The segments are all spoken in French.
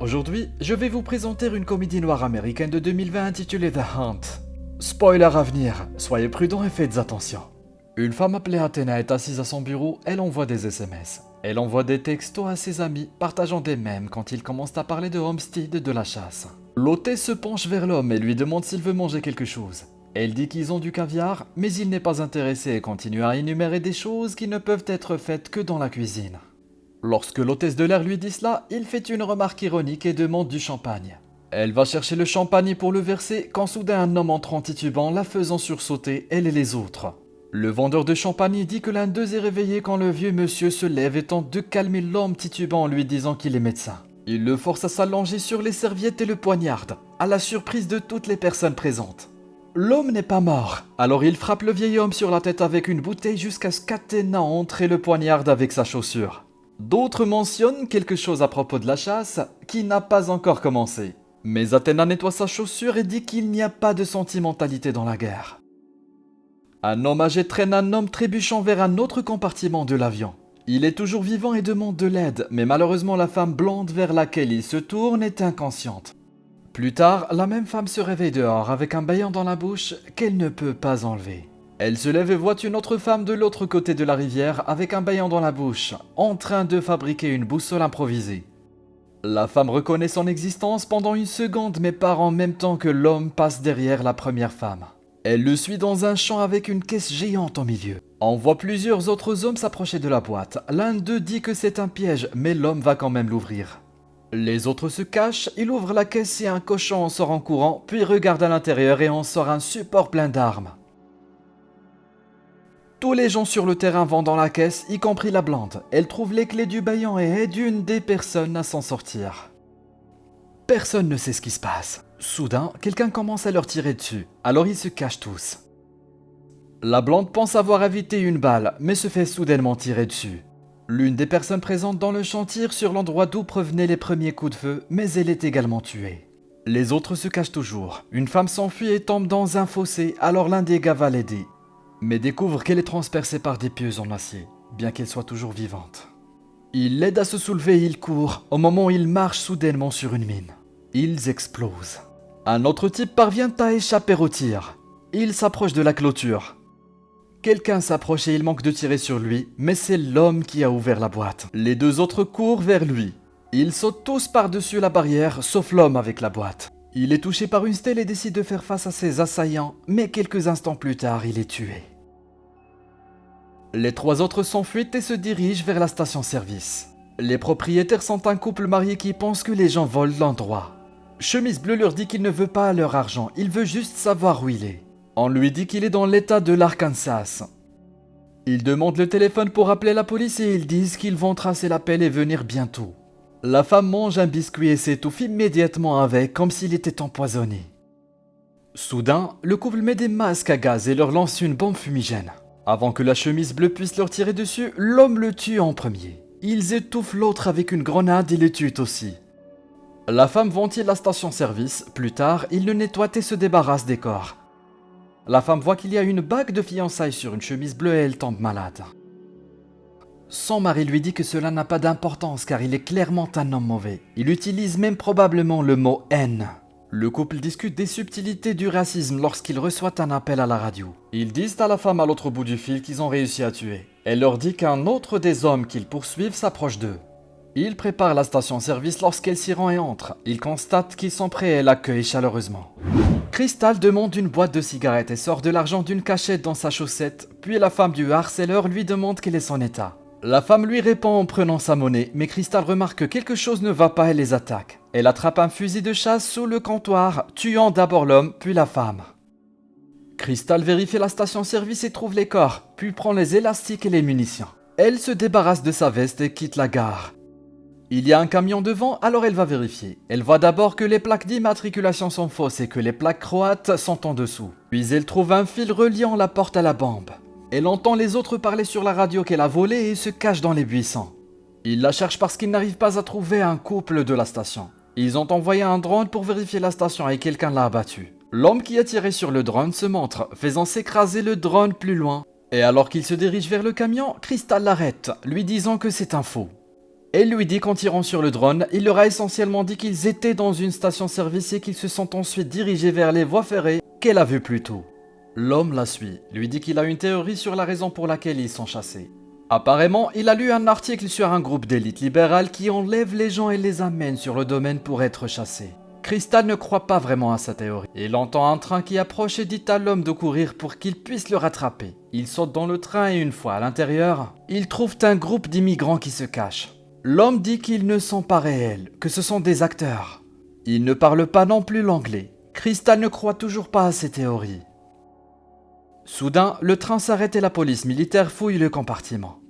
Aujourd'hui, je vais vous présenter une comédie noire américaine de 2020 intitulée The Hunt. Spoiler à venir, soyez prudents et faites attention. Une femme appelée Athena est assise à son bureau, elle envoie des SMS. Elle envoie des textos à ses amis, partageant des mèmes quand ils commencent à parler de Homestead et de la chasse. L'hôtesse se penche vers l'homme et lui demande s'il veut manger quelque chose. Elle dit qu'ils ont du caviar, mais il n'est pas intéressé et continue à énumérer des choses qui ne peuvent être faites que dans la cuisine. Lorsque l'hôtesse de l'air lui dit cela, il fait une remarque ironique et demande du champagne. Elle va chercher le champagne pour le verser quand soudain un homme entre en titubant, la faisant sursauter, elle et les autres. Le vendeur de champagne dit que l'un d'eux est réveillé quand le vieux monsieur se lève et tente de calmer l'homme titubant en lui disant qu'il est médecin. Il le force à s'allonger sur les serviettes et le poignarde, à la surprise de toutes les personnes présentes. L'homme n'est pas mort, alors il frappe le vieil homme sur la tête avec une bouteille jusqu'à ce qu'Athéna entre et le poignarde avec sa chaussure. D'autres mentionnent quelque chose à propos de la chasse qui n'a pas encore commencé. Mais Athéna nettoie sa chaussure et dit qu'il n'y a pas de sentimentalité dans la guerre. Un homme âgé traîne un homme trébuchant vers un autre compartiment de l'avion. Il est toujours vivant et demande de l'aide, mais malheureusement la femme blonde vers laquelle il se tourne est inconsciente. Plus tard, la même femme se réveille dehors avec un bâillon dans la bouche qu'elle ne peut pas enlever. Elle se lève et voit une autre femme de l'autre côté de la rivière avec un bâillon dans la bouche, en train de fabriquer une boussole improvisée. La femme reconnaît son existence pendant une seconde mais part en même temps que l'homme passe derrière la première femme. Elle le suit dans un champ avec une caisse géante au milieu. On voit plusieurs autres hommes s'approcher de la boîte. L'un d'eux dit que c'est un piège, mais l'homme va quand même l'ouvrir. Les autres se cachent, il ouvre la caisse et un cochon en sort en courant, puis regarde à l'intérieur et en sort un support plein d'armes. Tous les gens sur le terrain vont dans la caisse, y compris la blonde. Elle trouve les clés du bâillon et aide une des personnes à s'en sortir. Personne ne sait ce qui se passe. Soudain, quelqu'un commence à leur tirer dessus, alors ils se cachent tous. La blonde pense avoir évité une balle, mais se fait soudainement tirer dessus. L'une des personnes présentes dans le champ tire sur l'endroit d'où provenaient les premiers coups de feu, mais elle est également tuée. Les autres se cachent toujours. Une femme s'enfuit et tombe dans un fossé, alors l'un des gars va l'aider, mais découvre qu'elle est transpercée par des pieux en acier, bien qu'elle soit toujours vivante. Il l'aide à se soulever et il court, au moment où il marche soudainement sur une mine. Ils explosent. Un autre type parvient à échapper au tir. Il s'approche de la clôture. Quelqu'un s'approche et il manque de tirer sur lui, mais c'est l'homme qui a ouvert la boîte. Les deux autres courent vers lui. Ils sautent tous par-dessus la barrière, sauf l'homme avec la boîte. Il est touché par une stèle et décide de faire face à ses assaillants, mais quelques instants plus tard, il est tué. Les trois autres s'enfuient et se dirigent vers la station-service. Les propriétaires sont un couple marié qui pense que les gens volent l'endroit. Chemise Bleue leur dit qu'il ne veut pas leur argent, il veut juste savoir où il est. On lui dit qu'il est dans l'état de l'Arkansas. Ils demandent le téléphone pour appeler la police et ils disent qu'ils vont tracer l'appel et venir bientôt. La femme mange un biscuit et s'étouffe immédiatement avec, comme s'il était empoisonné. Soudain, le couple met des masques à gaz et leur lance une bombe fumigène. Avant que la chemise bleue puisse leur tirer dessus, l'homme le tue en premier. Ils étouffent l'autre avec une grenade et le tuent aussi. La femme ventile la station-service. Plus tard, il le nettoie et se débarrasse des corps. La femme voit qu'il y a une bague de fiançailles sur une chemise bleue et elle tombe malade. Son mari lui dit que cela n'a pas d'importance car il est clairement un homme mauvais. Il utilise même probablement le mot « haine ». Le couple discute des subtilités du racisme lorsqu'il reçoit un appel à la radio. Ils disent à la femme à l'autre bout du fil qu'ils ont réussi à tuer. Elle leur dit qu'un autre des hommes qu'ils poursuivent s'approche d'eux. Il prépare la station-service lorsqu'elle s'y rend et entre. Il constate qu'ils sont prêts et l'accueillent chaleureusement. Crystal demande une boîte de cigarettes et sort de l'argent d'une cachette dans sa chaussette, puis la femme du harceleur lui demande quel est son état. La femme lui répond en prenant sa monnaie, mais Crystal remarque que quelque chose ne va pas et les attaque. Elle attrape un fusil de chasse sous le comptoir, tuant d'abord l'homme, puis la femme. Crystal vérifie la station-service et trouve les corps, puis prend les élastiques et les munitions. Elle se débarrasse de sa veste et quitte la gare. Il y a un camion devant, alors elle va vérifier. Elle voit d'abord que les plaques d'immatriculation sont fausses et que les plaques croates sont en dessous. Puis elle trouve un fil reliant la porte à la bombe. Elle entend les autres parler sur la radio qu'elle a volée et se cache dans les buissons. Ils la cherchent parce qu'ils n'arrivent pas à trouver un couple de la station. Ils ont envoyé un drone pour vérifier la station et quelqu'un l'a abattu. L'homme qui a tiré sur le drone se montre, faisant s'écraser le drone plus loin. Et alors qu'il se dirige vers le camion, Crystal l'arrête, lui disant que c'est un faux. Elle lui dit qu'en tirant sur le drone, il leur a essentiellement dit qu'ils étaient dans une station-service et qu'ils se sont ensuite dirigés vers les voies ferrées qu'elle a vues plus tôt. L'homme la suit, lui dit qu'il a une théorie sur la raison pour laquelle ils sont chassés. Apparemment, il a lu un article sur un groupe d'élite libérale qui enlève les gens et les amène sur le domaine pour être chassés. Crystal ne croit pas vraiment à sa théorie. Il entend un train qui approche et dit à l'homme de courir pour qu'il puisse le rattraper. Il saute dans le train et une fois à l'intérieur, il trouve un groupe d'immigrants qui se cachent. L'homme dit qu'ils ne sont pas réels, que ce sont des acteurs. Ils ne parlent pas non plus l'anglais. Crystal ne croit toujours pas à ses théories. Soudain, le train s'arrête et la police militaire fouille le compartiment.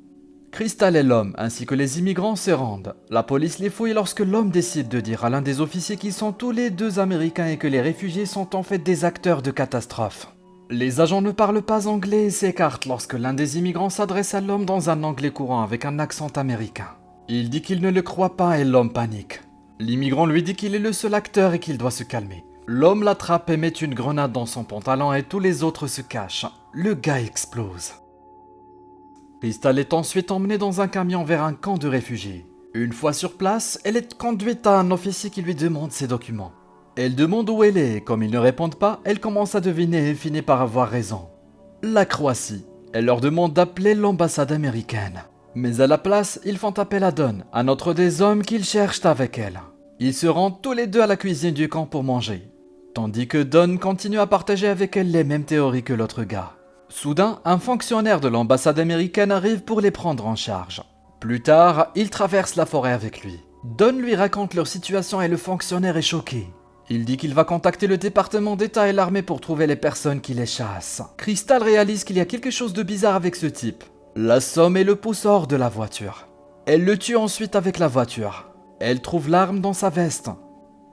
Crystal et l'homme, ainsi que les immigrants, se rendent. La police les fouille lorsque l'homme décide de dire à l'un des officiers qu'ils sont tous les deux américains et que les réfugiés sont en fait des acteurs de catastrophe. Les agents ne parlent pas anglais et s'écartent lorsque l'un des immigrants s'adresse à l'homme dans un anglais courant avec un accent américain. Il dit qu'il ne le croit pas et l'homme panique. L'immigrant lui dit qu'il est le seul acteur et qu'il doit se calmer. L'homme l'attrape et met une grenade dans son pantalon et tous les autres se cachent. Le gars explose. Crystal est ensuite emmenée dans un camion vers un camp de réfugiés. Une fois sur place, elle est conduite à un officier qui lui demande ses documents. Elle demande où elle est et comme ils ne répondent pas, elle commence à deviner et finit par avoir raison. La Croatie. Elle leur demande d'appeler l'ambassade américaine. Mais à la place, ils font appel à Don, un autre des hommes qu'ils cherchent avec elle. Ils se rendent tous les deux à la cuisine du camp pour manger. Tandis que Don continue à partager avec elle les mêmes théories que l'autre gars. Soudain, un fonctionnaire de l'ambassade américaine arrive pour les prendre en charge. Plus tard, il traverse la forêt avec lui. Don lui raconte leur situation et le fonctionnaire est choqué. Il dit qu'il va contacter le département d'État et l'armée pour trouver les personnes qui les chassent. Crystal réalise qu'il y a quelque chose de bizarre avec ce type. L'assomme et le pousse hors de la voiture. Elle le tue ensuite avec la voiture. Elle trouve l'arme dans sa veste.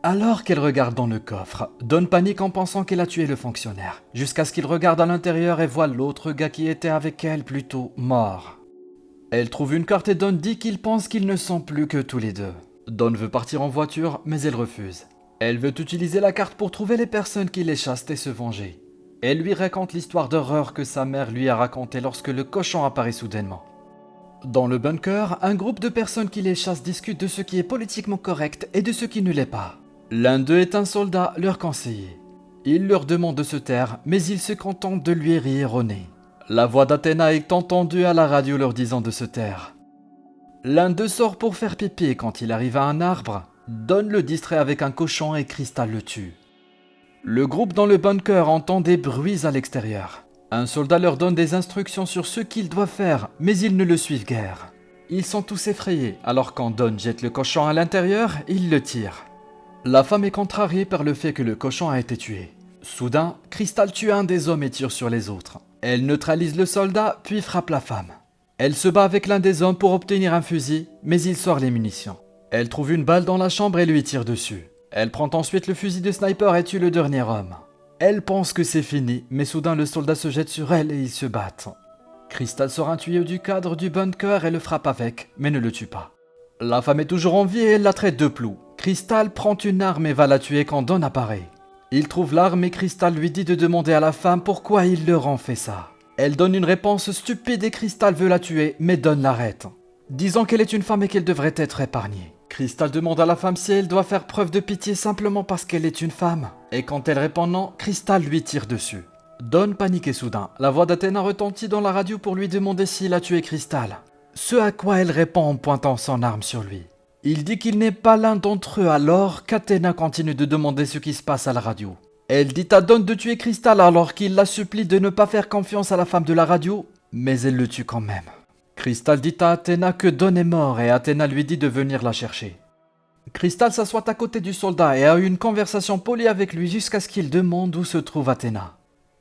Alors qu'elle regarde dans le coffre, Don panique en pensant qu'elle a tué le fonctionnaire, jusqu'à ce qu'il regarde à l'intérieur et voit l'autre gars qui était avec elle plutôt mort. Elle trouve une carte et Don dit qu'il pense qu'ils ne sont plus que tous les deux. Don veut partir en voiture, mais elle refuse. Elle veut utiliser la carte pour trouver les personnes qui les chassent et se venger. Elle lui raconte l'histoire d'horreur que sa mère lui a racontée lorsque le cochon apparaît soudainement. Dans le bunker, un groupe de personnes qui les chassent discutent de ce qui est politiquement correct et de ce qui ne l'est pas. L'un d'eux est un soldat, leur conseiller. Il leur demande de se taire, mais ils se contentent de lui rire au nez. La voix d'Athéna est entendue à la radio leur disant de se taire. L'un d'eux sort pour faire pipi et quand il arrive à un arbre, Don le distrait avec un cochon et Crystal le tue. Le groupe dans le bunker entend des bruits à l'extérieur. Un soldat leur donne des instructions sur ce qu'ils doivent faire, mais ils ne le suivent guère. Ils sont tous effrayés, alors quand Don jette le cochon à l'intérieur, il le tire. La femme est contrariée par le fait que le cochon a été tué. Soudain, Crystal tue un des hommes et tire sur les autres. Elle neutralise le soldat, puis frappe la femme. Elle se bat avec l'un des hommes pour obtenir un fusil, mais il sort les munitions. Elle trouve une balle dans la chambre et lui tire dessus. Elle prend ensuite le fusil de sniper et tue le dernier homme. Elle pense que c'est fini, mais soudain le soldat se jette sur elle et ils se battent. Crystal sort un tuyau du cadre du bunker et le frappe avec, mais ne le tue pas. La femme est toujours en vie et elle la traite de plou. Crystal prend une arme et va la tuer quand Don apparaît. Il trouve l'arme et Crystal lui dit de demander à la femme pourquoi il leur en fait ça. Elle donne une réponse stupide et Crystal veut la tuer, mais Don l'arrête, disant qu'elle est une femme et qu'elle devrait être épargnée. Crystal demande à la femme si elle doit faire preuve de pitié simplement parce qu'elle est une femme. Et quand elle répond non, Crystal lui tire dessus. Don panique et soudain, la voix d'Athéna retentit dans la radio pour lui demander s'il a tué Crystal. Ce à quoi elle répond en pointant son arme sur lui. Il dit qu'il n'est pas l'un d'entre eux alors qu'Athéna continue de demander ce qui se passe à la radio. Elle dit à Don de tuer Crystal alors qu'il la supplie de ne pas faire confiance à la femme de la radio, mais elle le tue quand même. Crystal dit à Athéna que Don est mort et Athéna lui dit de venir la chercher. Crystal s'assoit à côté du soldat et a eu une conversation polie avec lui jusqu'à ce qu'il demande où se trouve Athéna.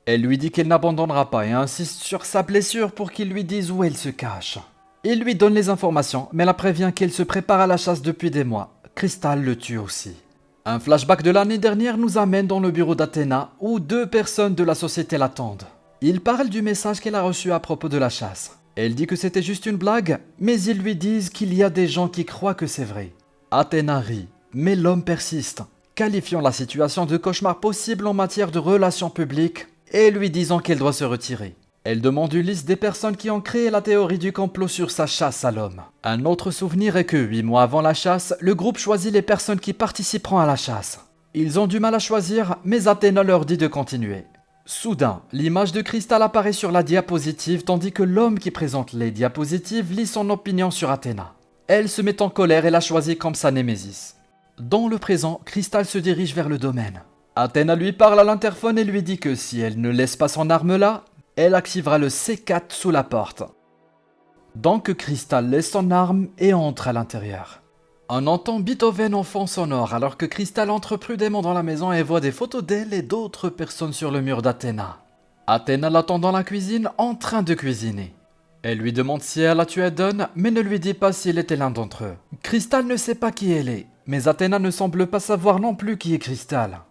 Elle lui dit qu'elle n'abandonnera pas et insiste sur sa blessure pour qu'il lui dise où elle se cache. Il lui donne les informations, mais la prévient qu'elle se prépare à la chasse depuis des mois. Crystal le tue aussi. Un flashback de l'année dernière nous amène dans le bureau d'Athéna, où deux personnes de la société l'attendent. Ils parlent du message qu'elle a reçu à propos de la chasse. Elle dit que c'était juste une blague, mais ils lui disent qu'il y a des gens qui croient que c'est vrai. Athéna rit, mais l'homme persiste, qualifiant la situation de cauchemar possible en matière de relations publiques et lui disant qu'elle doit se retirer. Elle demande une liste des personnes qui ont créé la théorie du complot sur sa chasse à l'homme. Un autre souvenir est que 8 mois avant la chasse, le groupe choisit les personnes qui participeront à la chasse. Ils ont du mal à choisir, mais Athéna leur dit de continuer. Soudain, l'image de Crystal apparaît sur la diapositive tandis que l'homme qui présente les diapositives lit son opinion sur Athéna. Elle se met en colère et la choisit comme sa némésis. Dans le présent, Crystal se dirige vers le domaine. Athéna lui parle à l'interphone et lui dit que si elle ne laisse pas son arme là, elle activera le C4 sous la porte. Donc Crystal laisse son arme et entre à l'intérieur. On entend Beethoven en fond sonore alors que Crystal entre prudemment dans la maison et voit des photos d'elle et d'autres personnes sur le mur d'Athéna. Athéna l'attend dans la cuisine en train de cuisiner. Elle lui demande si elle a tué Don, mais ne lui dit pas s'il était l'un d'entre eux. Crystal ne sait pas qui elle est, mais Athéna ne semble pas savoir non plus qui est Crystal.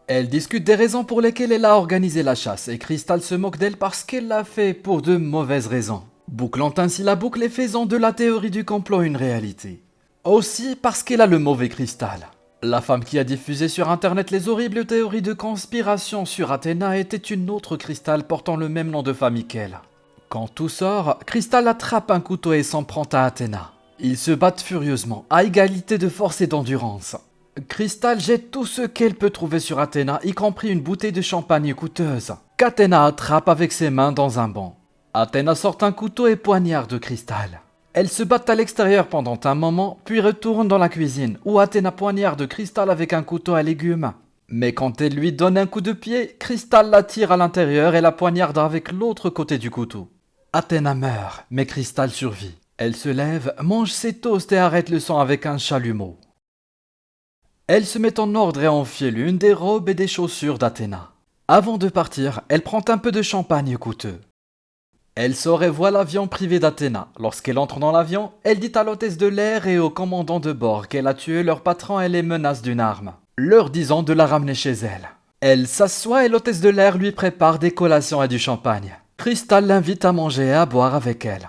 Elle discute des raisons pour lesquelles elle a organisé la chasse et Crystal se moque d'elle parce qu'elle l'a fait pour de mauvaises raisons, bouclant ainsi la boucle et faisant de la théorie du complot une réalité. Aussi parce qu'elle a le mauvais Crystal. La femme qui a diffusé sur internet les horribles théories de conspiration sur Athéna était une autre Crystal portant le même nom de famille qu'elle. Quand tout sort, Crystal attrape un couteau et s'en prend à Athéna. Ils se battent furieusement, à égalité de force et d'endurance. Crystal jette tout ce qu'elle peut trouver sur Athéna, y compris une bouteille de champagne coûteuse, qu'Athéna attrape avec ses mains dans un banc. Athéna sort un couteau et poignarde Crystal. Elles se battent à l'extérieur pendant un moment, puis retournent dans la cuisine, où Athéna poignarde Crystal avec un couteau à légumes. Mais quand elle lui donne un coup de pied, Crystal la tire à l'intérieur et la poignarde avec l'autre côté du couteau. Athéna meurt, mais Crystal survit. Elle se lève, mange ses toasts et arrête le sang avec un chalumeau. Elle se met en ordre et enfile une des robes et des chaussures d'Athéna. Avant de partir, elle prend un peu de champagne coûteux. Elle sort et voit l'avion privé d'Athéna. Lorsqu'elle entre dans l'avion, elle dit à l'hôtesse de l'air et au commandant de bord qu'elle a tué leur patron et les menace d'une arme, leur disant de la ramener chez elle. Elle s'assoit et l'hôtesse de l'air lui prépare des collations et du champagne. Crystal l'invite à manger et à boire avec elle.